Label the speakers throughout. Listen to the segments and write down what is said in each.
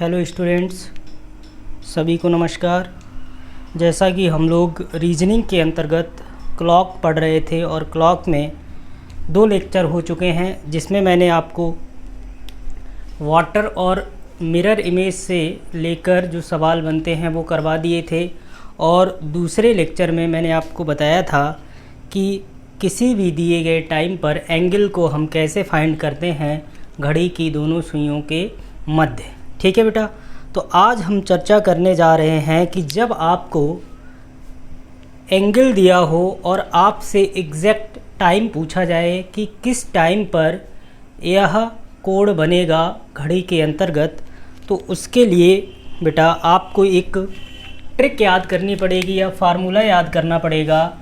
Speaker 1: Hello students, सभी को नमस्कार। जैसा कि हम लोग रीजनिंग के अंतर्गत क्लॉक पढ़ रहे थे और क्लॉक में 2 लेक्चर हो चुके हैं, जिसमें मैंने आपको वाटर और मिरर इमेज से लेकर जो सवाल बनते हैं वो करवा दिए थे। और दूसरे लेक्चर में मैंने आपको बताया था कि किसी भी दिए गए टाइम पर एंगल को हम कैसे फाइंड करते हैं घड़ी की दोनों सुइयों के मध्य। ठीक है बेटा, तो आज हम चर्चा करने जा रहे हैं कि जब आपको एंगल दिया हो और आपसे एग्जैक्ट टाइम पूछा जाए कि किस टाइम पर यह कोण बनेगा घड़ी के अंतर्गत, तो उसके लिए बेटा आपको एक ट्रिक याद करनी पड़ेगी या फार्मूला याद करना पड़ेगा।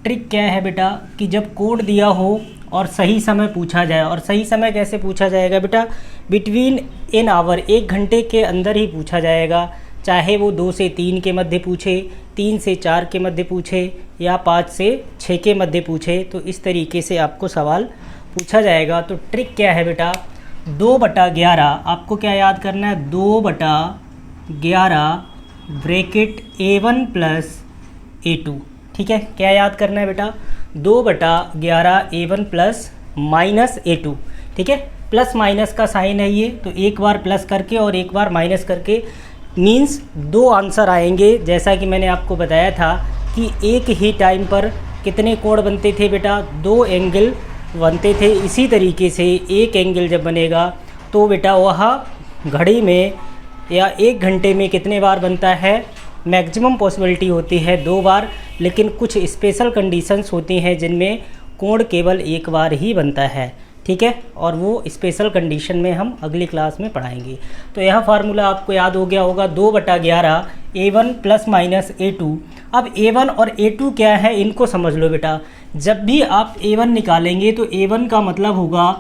Speaker 1: ट्रिक क्या है बेटा कि जब कोड दिया हो और सही समय पूछा जाए, और सही समय कैसे पूछा जाएगा बेटा, बिटवीन एन आवर, 1 घंटे के अंदर ही पूछा जाएगा। चाहे वो 2 से 3 के मध्य पूछे, 3 से 4 के मध्य पूछे या 5 से 6 के मध्य पूछे, तो इस तरीके से आपको सवाल पूछा जाएगा। तो ट्रिक क्या है बेटा, 2/11 आपको क्या याद करना है, 2/11 ब्रैकेट A1 प्लस A2। ठीक है, क्या याद करना है बेटा, 2/11 A1 प्लस माइनस A2। ठीक है, प्लस माइनस का साइन है ये, तो एक बार प्लस करके और एक बार माइनस करके मीन्स 2 आंसर आएंगे। जैसा कि मैंने आपको बताया था कि एक ही टाइम पर कितने कोण बनते थे बेटा, 2 एंगल बनते थे। इसी तरीके से एक एंगल जब बनेगा तो बेटा वह घड़ी में या 1 घंटे में कितने बार बनता है, मैक्सिमम पॉसिबिलिटी होती है 2 बार, लेकिन कुछ स्पेशल कंडीशंस होती हैं जिनमें कोण केवल 1 बार ही बनता है। ठीक है, और वो स्पेशल कंडीशन में हम अगली क्लास में पढ़ाएंगे। तो यह फार्मूला आपको याद हो गया होगा, 2/11 A1 प्लस माइनस A2। अब A1 और A2 क्या है, इनको समझ लो बेटा। जब भी आप A1 निकालेंगे तो A1 का मतलब होगा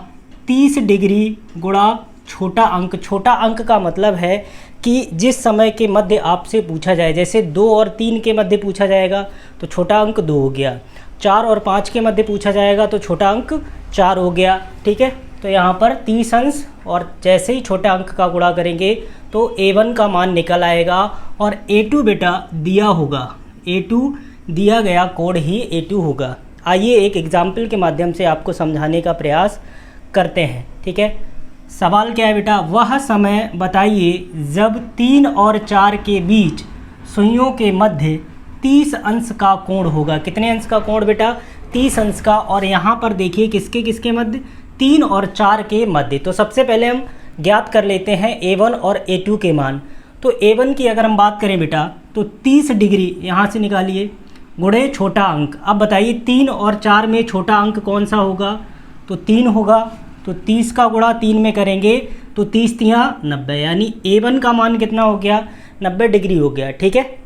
Speaker 1: 30 डिग्री गुणा छोटा अंक। छोटा अंक का मतलब है कि जिस समय के मध्य आपसे पूछा जाए, जैसे 2 और 3 के मध्य पूछा जाएगा तो छोटा अंक 2 हो गया, 4 और 5 के मध्य पूछा जाएगा तो छोटा अंक 4 हो गया। ठीक है, तो यहाँ पर 30 अंश, और जैसे ही छोटा अंक का गुणा करेंगे तो A1 का मान निकल आएगा और A2 बेटा दिया होगा, A2 दिया गया कोण ही A2 होगा। आइए एक एग्जाम्पल के माध्यम से आपको समझाने का प्रयास करते हैं। ठीक है, सवाल क्या है बेटा, वह समय बताइए जब 3 और 4 के बीच सुइयों के मध्य 30 अंश का कोण होगा। कितने अंश का कोण बेटा, 30 अंश का। और यहाँ पर देखिए किसके किसके मध्य, 3 और 4 के मध्य। तो सबसे पहले हम ज्ञात कर लेते हैं A1 और A2 के मान। तो A1 की अगर हम बात करें बेटा तो 30 डिग्री यहाँ से निकालिए गुणे छोटा अंक। अब बताइए 3 और 4 में छोटा अंक कौन सा होगा, तो 3 होगा। तो 30 का गुणा 3 में करेंगे तो 30 तिया 90, यानी A1 का मान कितना हो गया, 90 डिग्री हो गया। ठीक है,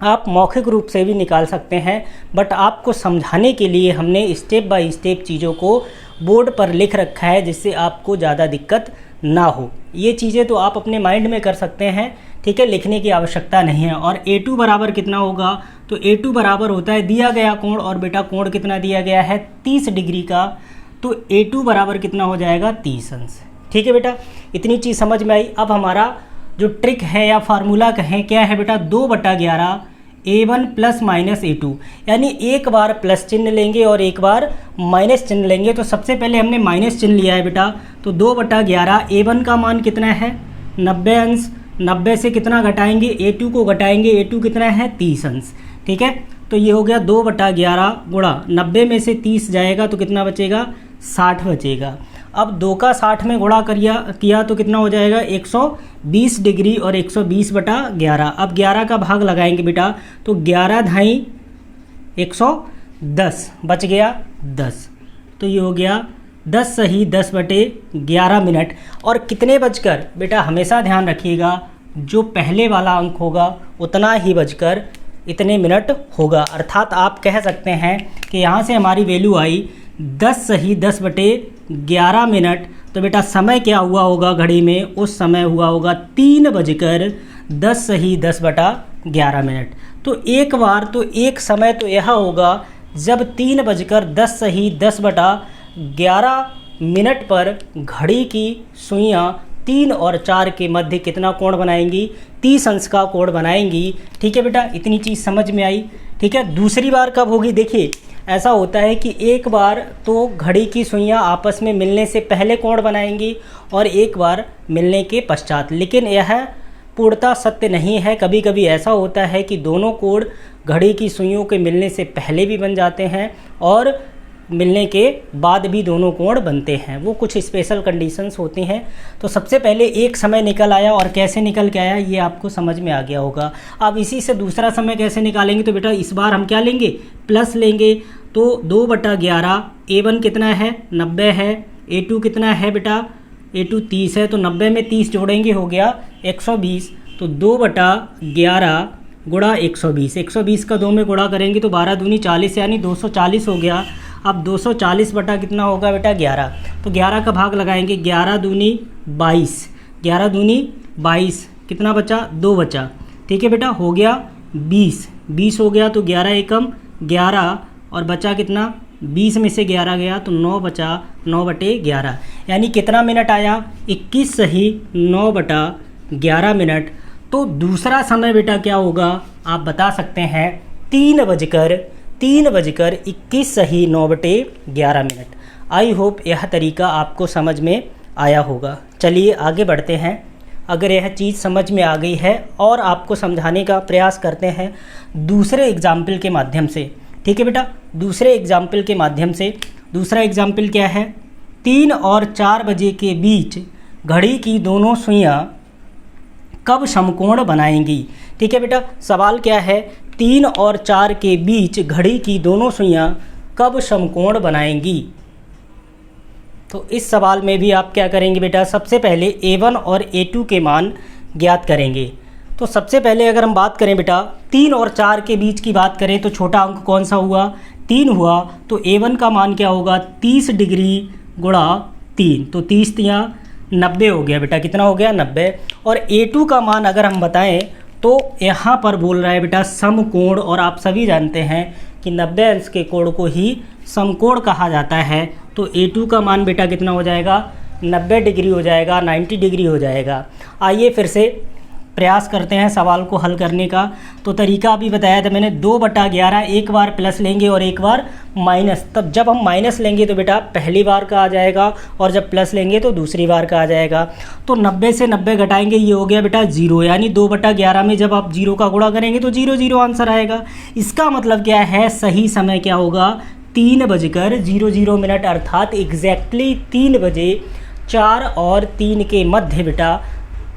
Speaker 1: आप मौखिक रूप से भी निकाल सकते हैं, बट आपको समझाने के लिए हमने स्टेप बाय स्टेप चीज़ों को बोर्ड पर लिख रखा है, जिससे आपको ज़्यादा दिक्कत ना हो। ये चीज़ें तो आप अपने माइंड में कर सकते हैं, ठीक है, लिखने की आवश्यकता नहीं है। और A2 बराबर कितना होगा, तो A2 बराबर होता है दिया गया कोण, और बेटा कोण कितना दिया गया है 30 डिग्री का, तो A2 बराबर कितना हो जाएगा 30 अंश। ठीक है बेटा, इतनी चीज़ समझ में आई। अब हमारा जो ट्रिक है या फार्मूला कहें क्या है बेटा, 2/11 A1 प्लस माइनस A2, यानी एक बार प्लस चिन्ह लेंगे और एक बार माइनस चिन्ह लेंगे। तो सबसे पहले हमने माइनस चिन्ह लिया है बेटा, तो 2/11 A1 का मान कितना है 90 अंश, 90 से कितना घटाएंगे, A2 को घटाएंगे, A2 कितना है 30 अंश। ठीक है, तो ये हो गया 2/11 गुणा 90 में से 30 जाएगा तो कितना बचेगा, 60 बचेगा। अब 2 का 60 में गुणा किया तो कितना हो जाएगा, 120 डिग्री और 120/11। अब 11 का भाग लगाएंगे बेटा, तो 11 धाई 110, बच गया 10। तो ये हो गया 10 सही 10/11 मिनट। और कितने बजकर, बेटा हमेशा ध्यान रखिएगा, जो पहले वाला अंक होगा उतना ही बजकर इतने मिनट होगा। अर्थात आप कह सकते हैं कि यहाँ से हमारी वैल्यू आई 10 सही 10/11 मिनट। तो बेटा समय क्या हुआ होगा घड़ी में, उस समय हुआ होगा 3:10 सही 10/11 मिनट। तो एक बार तो एक समय तो यह होगा जब 3:10 सही 10/11 मिनट पर घड़ी की सुइयाँ 3 और 4 के मध्य कितना कोण बनाएंगी, 30 अंश का कोण बनाएंगी। ठीक है बेटा, इतनी चीज़ समझ में आई। ठीक है, दूसरी बार कब होगी? देखिए ऐसा होता है कि एक बार तो घड़ी की सुइयां आपस में मिलने से पहले कोण बनाएंगी और एक बार मिलने के पश्चात, लेकिन यह पूर्णतः सत्य नहीं है। कभी कभी ऐसा होता है कि दोनों कोण घड़ी की सुइयों के मिलने से पहले भी बन जाते हैं और मिलने के बाद भी दोनों कोण बनते हैं, वो कुछ स्पेशल कंडीशंस होती हैं। तो सबसे पहले एक समय निकल आया और कैसे निकल के आया ये आपको समझ में आ गया होगा। अब इसी से दूसरा समय कैसे निकालेंगे? तो बेटा इस बार हम क्या लेंगे, प्लस लेंगे। तो 2/11 A1 कितना है, 90 है। A2 कितना है बेटा, A2 30 है। तो 90 में 30 जोड़ेंगे हो गया 120। तो 2/11 गुणा 120, 120 का 2 में गुणा करेंगे तो 12 दूनी 40 यानी 240 हो गया। अब 240 बटा कितना होगा बेटा, 11। तो 11 का भाग लगाएंगे, 11 दूनी 22, 11 दूनी 22, कितना बचा, 2 बचा। ठीक है बेटा, हो गया 20, 20 हो गया। तो 11 एकम 11 और बचा कितना, 20 में से 11 गया तो 9 बचा, 9/11 यानी कितना मिनट आया, 21 सही 9/11 मिनट। तो दूसरा समय बेटा क्या होगा आप बता सकते हैं, 3:21 सही 9/11 मिनट। आई होप यह तरीका आपको समझ में आया होगा। चलिए आगे बढ़ते हैं। अगर यह चीज़ समझ में आ गई है और आपको समझाने का प्रयास करते हैं दूसरे एग्जाम्पल के माध्यम से। ठीक है बेटा, दूसरे एग्जाम्पल के माध्यम से। दूसरा एग्जाम्पल क्या है, 3 और 4 बजे के बीच घड़ी की दोनों सुइयां कब समकोण बनाएंगी। ठीक है बेटा, सवाल क्या है, 3 और 4 के बीच घड़ी की दोनों सुइयां कब समकोण बनाएंगी। तो इस सवाल में भी आप क्या करेंगे बेटा, सबसे पहले A1 और A2 के मान ज्ञात करेंगे। तो सबसे पहले अगर हम बात करें बेटा 3 और 4 के बीच की बात करें तो छोटा अंक कौन सा हुआ, 3 हुआ। तो A1 का मान क्या होगा, 30 डिग्री गुणा 3, तो 30 तियाँ 90 हो गया बेटा, कितना हो गया, 90। और A2 का मान अगर हम बताएं तो यहाँ पर बोल रहा है बेटा समकोण, और आप सभी जानते हैं कि 90 अंश के कोण को ही समकोण कहा जाता है। तो A2 का मान बेटा कितना हो जाएगा, 90 डिग्री हो जाएगा, 90 डिग्री हो जाएगा। आइए फिर से प्रयास करते हैं सवाल को हल करने का। तो तरीका अभी बताया था मैंने, 2/11 एक बार प्लस लेंगे और एक बार माइनस। तब जब हम माइनस लेंगे तो बेटा पहली बार का आ जाएगा और जब प्लस लेंगे तो दूसरी बार का आ जाएगा। तो 90 से 90 घटाएंगे, ये हो गया बेटा 0, यानी 2/11 में जब आप 0 का गुणा करेंगे तो 0 आंसर आएगा। इसका मतलब क्या है, सही समय क्या होगा, 3:00 मिनट, अर्थात एग्जैक्टली 3 बजे 4 और 3 के मध्य बेटा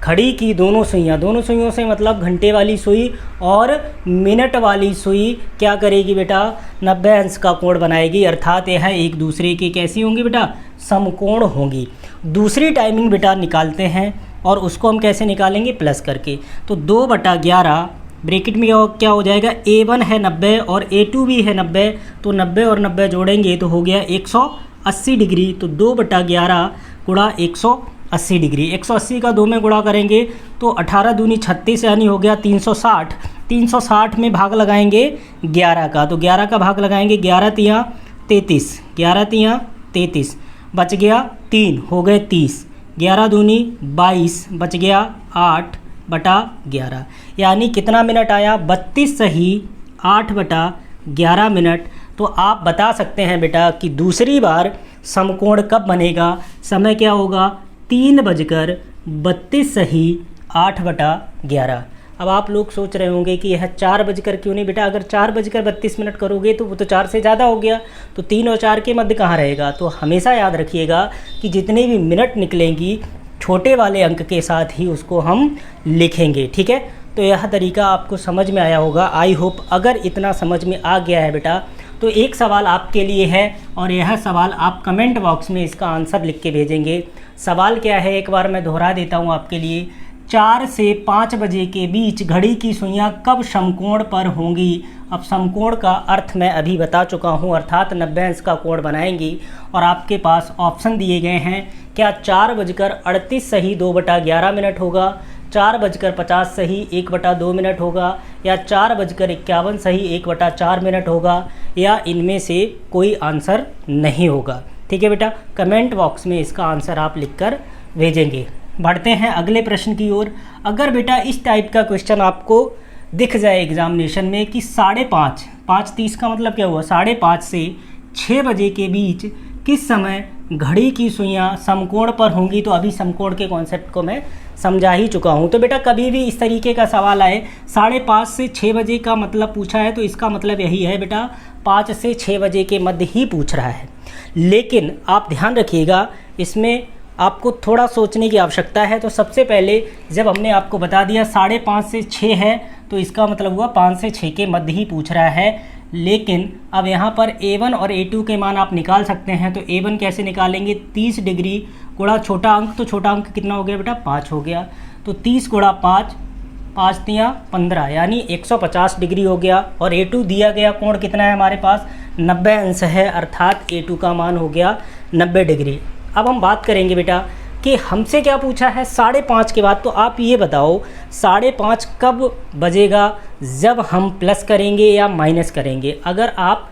Speaker 1: घड़ी की दोनों सुइयों से मतलब घंटे वाली सुई और मिनट वाली सुई क्या करेगी बेटा, 90 अंश का कोण बनाएगी, अर्थात यह एक दूसरे के कैसी होंगी बेटा, समकोण होंगी। दूसरी टाइमिंग बेटा निकालते हैं और उसको हम कैसे निकालेंगे, प्लस करके। तो 2/11 ब्रैकेट में क्या हो जाएगा, A1 है 90 और A2 भी है 90, तो 90 और 90 जोड़ेंगे तो हो गया 180 डिग्री। तो 2/11 गुणा 180 डिग्री, 180 का 2 में गुणा करेंगे तो 18 दूनी 36 यानी हो गया 360। 360 में भाग लगाएंगे 11 का, तो 11 का भाग लगाएंगे, 11 तियाँ 33, 11 तियाँ 33, बच गया 3, हो गए 30, 11 दूनी 22, बच गया 8/11, यानी कितना मिनट आया, 32 सही 8/11 मिनट। तो आप बता सकते हैं बेटा कि दूसरी बार समकोण कब बनेगा, समय क्या होगा, 3:32 सही 8/11। अब आप लोग सोच रहे होंगे कि यह 4 बजकर क्यों नहीं बेटा, अगर 4:32 करोगे तो वो तो 4 से ज़्यादा हो गया, तो 3 और 4 के मध्य कहाँ रहेगा। तो हमेशा याद रखिएगा कि जितने भी मिनट निकलेंगी छोटे वाले अंक के साथ ही उसको हम लिखेंगे। ठीक है, तो यह तरीका आपको समझ में आया होगा। आई होप अगर इतना समझ में आ गया है बेटा तो एक सवाल आपके लिए है और यह सवाल आप कमेंट बॉक्स में इसका आंसर लिख के भेजेंगे। सवाल क्या है, एक बार मैं दोहरा देता हूँ आपके लिए, 4 से 5 बजे के बीच घड़ी की सुइयां कब समकोण पर होंगी। अब समकोण का अर्थ मैं अभी बता चुका हूँ, अर्थात 90 अंश का कोण बनाएंगी। और आपके पास ऑप्शन दिए गए हैं, क्या 4:38 सही 2/11 मिनट होगा, 4:50 सही 1/2 मिनट होगा, या 4:51 सही 1/4 मिनट होगा, या इनमें से कोई आंसर नहीं होगा। ठीक है बेटा, कमेंट बॉक्स में इसका आंसर आप लिखकर भेजेंगे। बढ़ते हैं अगले प्रश्न की ओर। अगर बेटा इस टाइप का क्वेश्चन आपको दिख जाए एग्जामिनेशन में कि 5:30, 5:30 का मतलब क्या हुआ, 5:30 से 6 बजे के बीच किस समय घड़ी की सुइयां समकोण पर होंगी। तो अभी समकोण के कॉन्सेप्ट को मैं समझा ही चुका हूं। तो बेटा कभी भी इस तरीके का सवाल आए 5:30 से 6 बजे का मतलब पूछा है, तो इसका मतलब यही है बेटा 5 से 6 बजे के मध्य ही पूछ रहा है। लेकिन आप ध्यान रखिएगा, इसमें आपको थोड़ा सोचने की आवश्यकता है। तो सबसे पहले जब हमने आपको बता दिया 5:30 से 6 है, तो इसका मतलब हुआ 5 से 6 के मध्य ही पूछ रहा है। लेकिन अब यहाँ पर A1 और A2 के मान आप निकाल सकते हैं। तो A1 कैसे निकालेंगे, 30 डिग्री गुणा छोटा अंक, तो छोटा अंक कितना हो गया बेटा, 5 हो गया। तो 30 गुणा 5, 5 तियाँ 15, यानी 150 डिग्री हो गया। और A2 दिया गया कोण कितना है हमारे पास, 90 अंश है, अर्थात A2 का मान हो गया 90 डिग्री। अब हम बात करेंगे बेटा कि हमसे क्या पूछा है 5:30 के बाद। तो आप ये बताओ 5:30 कब बजेगा, जब हम प्लस करेंगे या माइनस करेंगे। अगर आप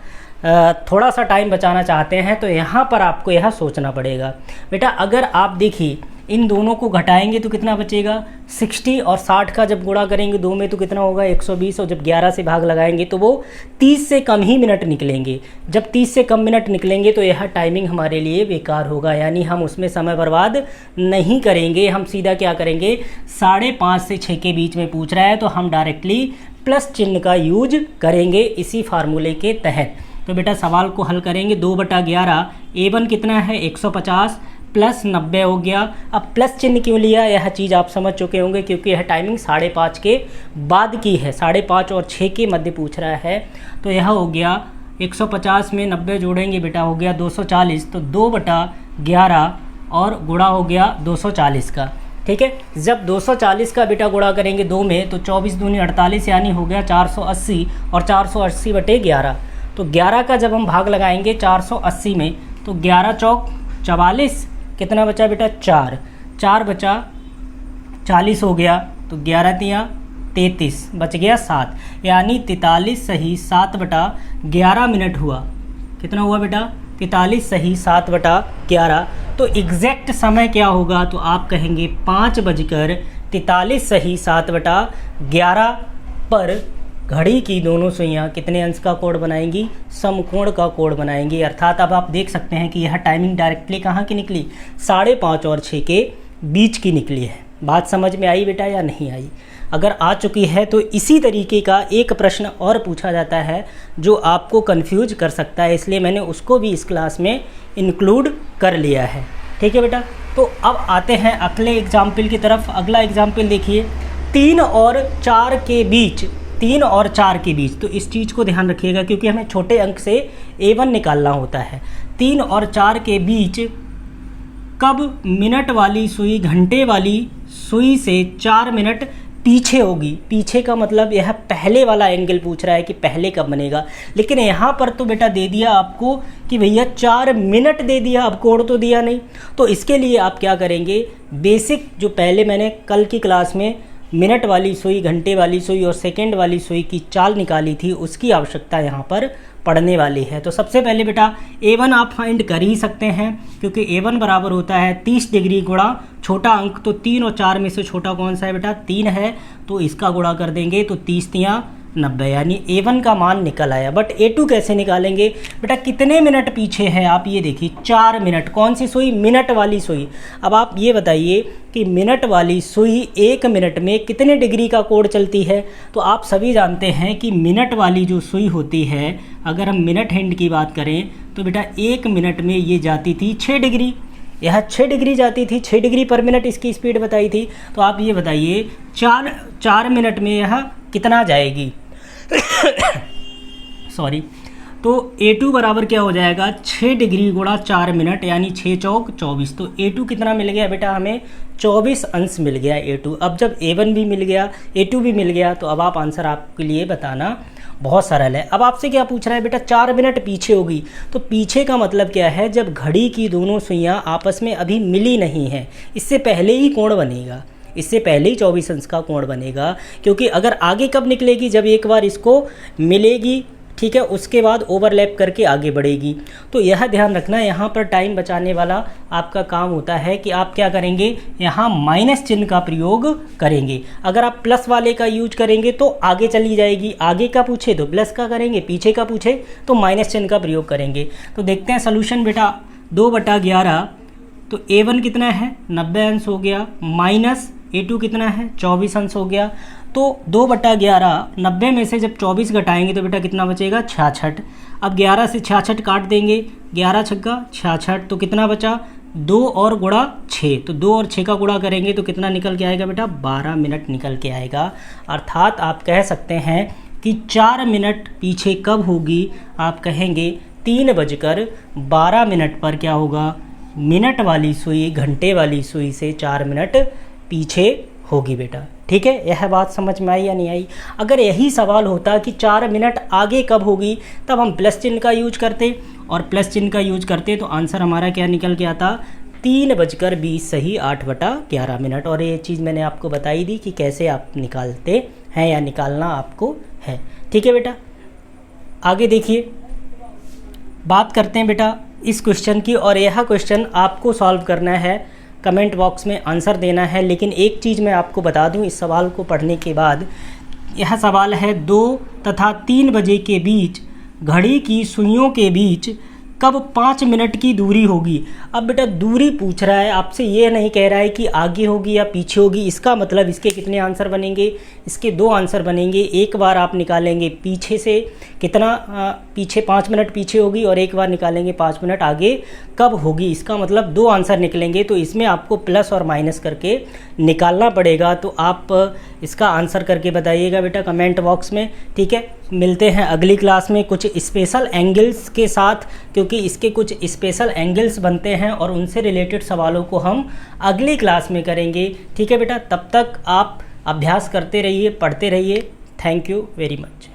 Speaker 1: थोड़ा सा टाइम बचाना चाहते हैं तो यहाँ पर आपको यह सोचना पड़ेगा बेटा। अगर आप देखिए इन दोनों को घटाएंगे तो कितना बचेगा, 60 और 60 का जब गुणा करेंगे 2 में तो कितना होगा 120, और जब 11 से भाग लगाएंगे तो वो 30 से कम ही मिनट निकलेंगे। जब 30 से कम मिनट निकलेंगे तो यह टाइमिंग हमारे लिए बेकार होगा, यानी हम उसमें समय बर्बाद नहीं करेंगे। हम सीधा क्या करेंगे, 5:30 से 6 के बीच में पूछ रहा है तो हम डायरेक्टली प्लस चिन्ह का यूज करेंगे इसी फार्मूले के तहत। तो बेटा सवाल को हल करेंगे, 2/11 A1 कितना है 150 प्लस 90 हो गया। अब प्लस चिन्ह क्यों लिया, यह चीज़ आप समझ चुके होंगे, क्योंकि यह टाइमिंग 5:30 के बाद की है, 5:30 और 6 के मध्य पूछ रहा है। तो यह हो गया 150 में 90 जोड़ेंगे बेटा हो गया 240, तो 2/11 और गुणा हो गया 240 का, ठीक है। जब 240 का बेटा गुणा करेंगे 2 में तो 24 दूनी 48, यानी हो गया 480, और 480/11। तो 11 का जब हम भाग लगाएंगे 480 में तो 11 चौक 44, कितना बचा बेटा 4, 4 बचा 40 हो गया। तो 11 तियाँ 33, बच गया 7, यानी 43 सही 7/11 मिनट हुआ। कितना हुआ बेटा 43 सही 7/11। तो एग्जैक्ट समय क्या होगा, तो आप कहेंगे 5:43 सही 7/11 पर घड़ी की दोनों सुइयां कितने अंश का कोण बनाएंगी, समकोण का कोण बनाएंगी। अर्थात अब आप देख सकते हैं कि यह टाइमिंग डायरेक्टली कहाँ की निकली, 5:30 और 6 के बीच की निकली है। बात समझ में आई बेटा या नहीं आई? अगर आ चुकी है तो इसी तरीके का एक प्रश्न और पूछा जाता है जो आपको कंफ्यूज कर सकता है, इसलिए मैंने उसको भी इस क्लास में इंक्लूड कर लिया है, ठीक है बेटा। तो अब आते हैं अगले एग्जाम्पल की तरफ। अगला एग्जाम्पल देखिए, 3 और 4 के बीच, 3 और 4 के बीच। तो इस चीज़ को ध्यान रखिएगा क्योंकि हमें छोटे अंक से A1 निकालना होता है। 3 और 4 के बीच कब मिनट वाली सुई घंटे वाली सुई से 4 मिनट पीछे होगी। पीछे का मतलब यह पहले वाला एंगल पूछ रहा है कि पहले कब बनेगा, लेकिन यहाँ पर तो बेटा दे दिया आपको कि भैया 4 मिनट दे दिया, अब कोण तो दिया नहीं। तो इसके लिए आप क्या करेंगे, बेसिक जो पहले मैंने कल की क्लास में मिनट वाली सुई, घंटे वाली सुई और सेकंड वाली सुई की चाल निकाली थी, उसकी आवश्यकता यहाँ पर पढ़ने वाली है। तो सबसे पहले बेटा A1 आप फाइंड कर ही सकते हैं क्योंकि A1 बराबर होता है 30 डिग्री गुणा छोटा अंक। तो 3 और 4 में से छोटा कौन सा है बेटा, 3 है, तो इसका गुणा कर देंगे तो 30 तियाँ 90, यानी A1 का मान निकल आया। बट A2 कैसे निकालेंगे बेटा, कितने मिनट पीछे है आप ये देखिए, 4 मिनट। कौन सी सुई, मिनट वाली सुई। अब आप ये बताइए कि मिनट वाली सुई 1 मिनट में कितने डिग्री का कोण चलती है। तो आप सभी जानते हैं कि मिनट वाली जो सुई होती है, अगर हम मिनट हैंड की बात करें तो बेटा 1 मिनट में ये जाती थी 6 डिग्री, यह 6 डिग्री जाती थी, 6 डिग्री पर मिनट इसकी स्पीड बताई थी। तो आप ये बताइए 4 मिनट में यह कितना जाएगी सॉरी। तो A2 बराबर क्या हो जाएगा, 6 डिग्री गुणा 4 मिनट, यानी 6 चौक 24। तो A2 कितना मिल गया बेटा, हमें 24 अंश मिल गया A2। अब जब A1 भी मिल गया, A2 भी मिल गया, तो अब आप आंसर आपके लिए बताना बहुत सरल है। अब आपसे क्या पूछ रहा है बेटा, 4 मिनट पीछे होगी। तो पीछे का मतलब क्या है, जब घड़ी की दोनों सुइयां आपस में अभी मिली नहीं हैं, इससे पहले ही कोण बनेगा, इससे पहले ही 24 अंश का कोण बनेगा। क्योंकि अगर आगे कब निकलेगी, जब एक बार इसको मिलेगी ठीक है, उसके बाद ओवरलैप करके आगे बढ़ेगी। तो यह ध्यान रखना, यहाँ पर टाइम बचाने वाला आपका काम होता है कि आप क्या करेंगे, यहाँ माइनस चिन्ह का प्रयोग करेंगे। अगर आप प्लस वाले का यूज करेंगे तो आगे चली जाएगी, आगे का पूछे तो प्लस का करेंगे, पीछे का पूछे तो माइनस चिन्ह का प्रयोग करेंगे। तो देखते हैं सोल्यूशन बेटा। 2/11 तो A1 कितना है 90 अंश हो गया, माइनस A2 कितना है 24 अंश हो गया। तो 2/11 90 में से जब 24 घटाएंगे तो बेटा कितना बचेगा 66। अब 11 से 66 काट देंगे, 11 छक्का 66, तो कितना बचा 2 और गुणा 6, तो 2 और 6 का गुणा करेंगे तो कितना निकल के आएगा बेटा 12 मिनट निकल के आएगा। अर्थात आप कह सकते हैं कि 4 मिनट पीछे कब होगी, आप कहेंगे 3:12 पर क्या होगा, मिनट वाली सुई घंटे वाली सुई से 4 मिनट पीछे होगी बेटा। ठीक है, यह बात समझ में आई या नहीं आई। अगर यही सवाल होता कि 4 मिनट आगे कब होगी, तब हम प्लस चिन्ह का यूज करते, और प्लस चिन्ह का यूज करते तो आंसर हमारा क्या निकल के आता 3:20 सही 8/11 मिनट। और ये चीज़ मैंने आपको बताई दी कि कैसे आप निकालते हैं या निकालना आपको है। ठीक है बेटा, आगे देखिए, बात करते हैं बेटा इस क्वेश्चन की। और यह क्वेश्चन आपको सॉल्व करना है, कमेंट बॉक्स में आंसर देना है। लेकिन एक चीज़ मैं आपको बता दूं, इस सवाल को पढ़ने के बाद, यह सवाल है 2 तथा 3 बजे के बीच घड़ी की सुइयों के बीच कब 5 मिनट की दूरी होगी। अब बेटा दूरी पूछ रहा है आपसे, ये नहीं कह रहा है कि आगे होगी या पीछे होगी। इसका मतलब इसके कितने आंसर बनेंगे, इसके 2 आंसर बनेंगे। एक बार आप निकालेंगे पीछे से कितना पीछे 5 मिनट पीछे होगी, और एक बार निकालेंगे 5 मिनट आगे कब होगी। इसका मतलब 2 आंसर निकलेंगे। तो इसमें आपको प्लस और माइनस करके निकालना पड़ेगा। तो आप इसका आंसर करके बताइएगा बेटा कमेंट बॉक्स में। ठीक है, मिलते हैं अगली क्लास में कुछ स्पेशल एंगल्स के साथ, क्योंकि इसके कुछ स्पेशल एंगल्स बनते हैं और उनसे रिलेटेड सवालों को हम अगली क्लास में करेंगे। ठीक है बेटा, तब तक आप अभ्यास करते रहिए, पढ़ते रहिए। Thank you very much.